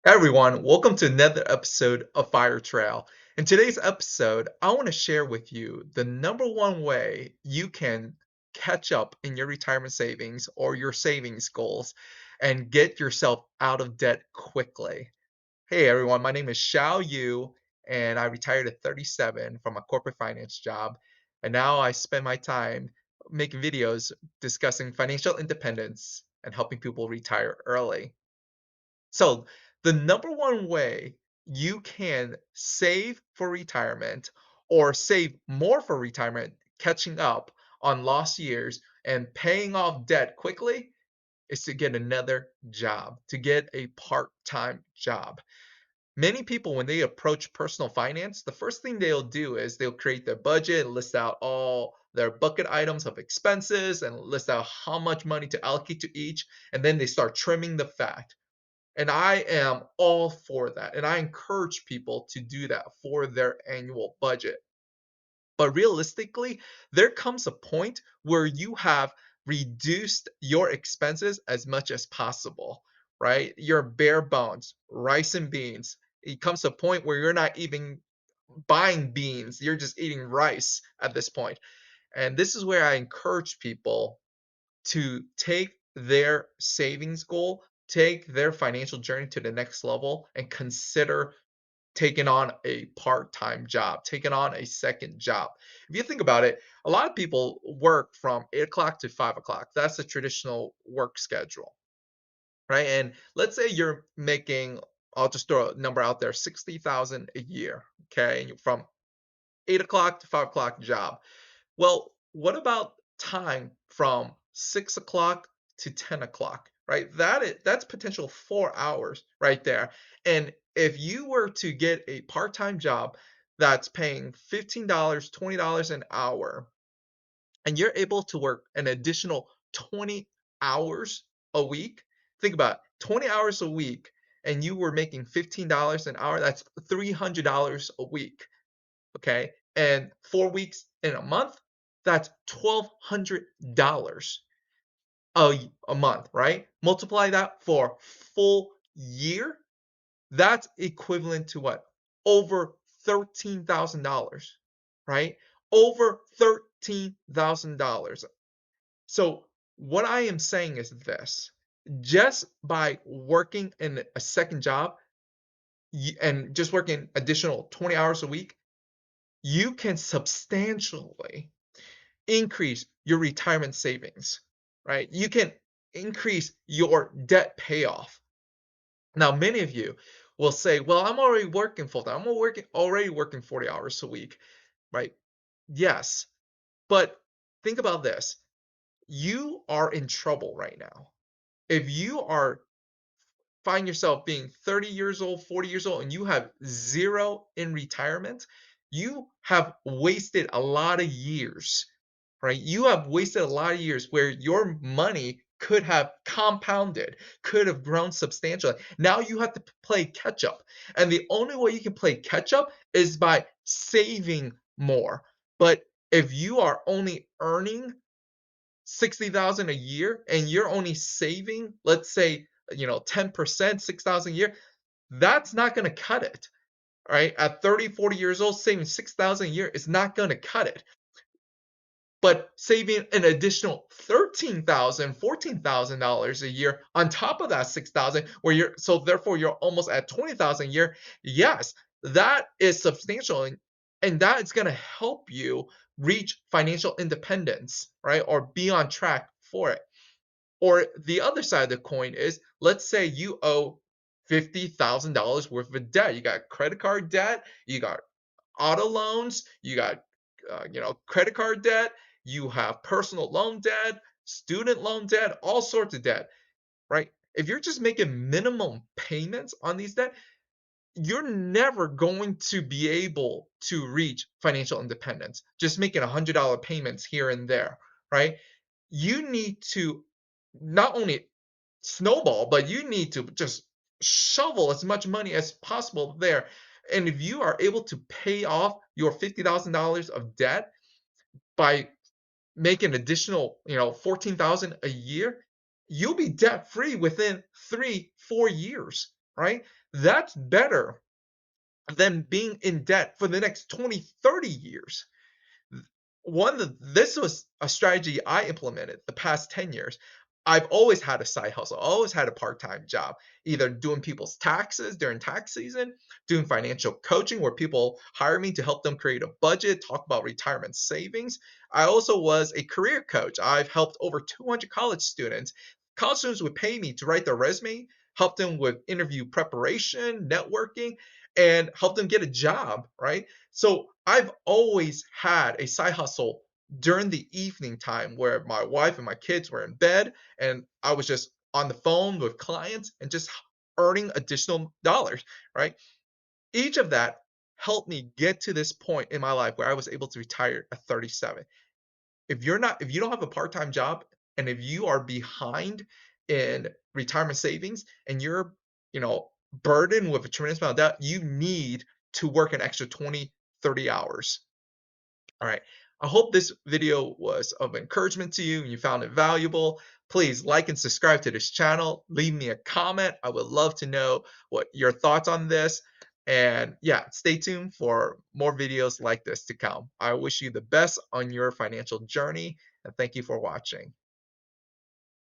Hey everyone, welcome to another episode of Fire Trail. In today's episode, I want to share with you the number one way you can catch up in your retirement savings or your savings goals and get yourself out of debt quickly. Hey everyone, my name is Xiao Yu, and I retired at 37 from a corporate finance job. And now I spend my time making videos discussing financial independence and helping people retire early. So, the number one way you can save for retirement or save more for retirement, catching up on lost years and paying off debt quickly is to get another job, to get a part time job. Many people, when they approach personal finance, the first thing they'll do is they'll create their budget, list out all their bucket items of expenses, and list out how much money to allocate to each. And then they start trimming the fat. And I am all for that. And I encourage people to do that for their annual budget. But realistically, there comes a point where you have reduced your expenses as much as possible, right? Your bare bones, rice and beans. It comes to a point where you're not even buying beans, you're just eating rice at this point. And this is where I encourage people to take their savings goal, take their financial journey to the next level, and consider taking on a part-time job, taking on a second job. If you think about it, a lot of people work from 8 o'clock to 5 o'clock. That's the traditional work schedule, right? And let's say you're making, I'll just throw a number out there, 60,000 a year, okay? And you're from 8 o'clock to 5 o'clock job. Well, what about time from 6 o'clock to 10 o'clock, right? That's potential 4 hours right there. And if you were to get a part-time job that's paying $15, $20 an hour, and you're able to work an additional 20 hours a week, think about it, 20 hours a week, and you were making $15 an hour, that's $300 a week. Okay. And 4 weeks in a month, that's $1,200 a month, right? Multiply that for full year, that's equivalent to what? Over $13,000, right? Over $13,000. So what I am saying is this, just by working in a second job and just working additional 20 hours a week, you can substantially increase your retirement savings, right? You can increase your debt payoff. Now, many of you will say, well, I'm already working full time. Already working 40 hours a week, right? Yes. But think about this. You are in trouble right now. If you are find yourself being 30 years old, 40 years old, and you have zero in retirement, you have wasted a lot of years, right? You have wasted a lot of years where your money could have compounded, could have grown substantially. Now you have to play catch up. And the only way you can play catch up is by saving more. But if you are only earning 60,000 a year and you're only saving, let's say, 10%, 6,000 a year, that's not going to cut it, right? At 30, 40 years old, saving 6,000 a year is not going to cut it. But saving an additional 13,000, $14,000 a year on top of that 6,000, where therefore you're almost at 20,000 a year. Yes, that is substantial, and that is going to help you reach financial independence, right? Or be on track for it. Or the other side of the coin is, let's say you owe $50,000 worth of debt. You got credit card debt, you got auto loans, you got credit card debt, you have personal loan debt, student loan debt, all sorts of debt, right? If you're just making minimum payments on these debt, you're never going to be able to reach financial independence just making $100 payments here and there, right? You need to not only snowball, but you need to just shovel as much money as possible there. And if you are able to pay off your $50,000 of debt by making additional, 14,000 a year, you'll be debt free within 3, 4 years, right? That's better than being in debt for the next 20, 30 years. This was a strategy I implemented the past 10 years. I've always had a side hustle, always had a part-time job, either doing people's taxes during tax season, doing financial coaching where people hire me to help them create a budget, talk about retirement savings. I also was a career coach. I've helped over 200 college students. College students would pay me to write their resume, help them with interview preparation, networking, and help them get a job, right? So I've always had a side hustle during the evening time where my wife and my kids were in bed and I was just on the phone with clients and just earning additional dollars, right? Each of that helped me get to this point in my life where I was able to retire at 37. If you don't have a part-time job and if you are behind in retirement savings and you're, burdened with a tremendous amount of debt, you need to work an extra 20, 30 hours. All right. I hope this video was of encouragement to you and you found it valuable. Please like and subscribe to this channel. Leave me a comment. I would love to know what your thoughts on this. And yeah, stay tuned for more videos like this to come. I wish you the best on your financial journey and thank you for watching.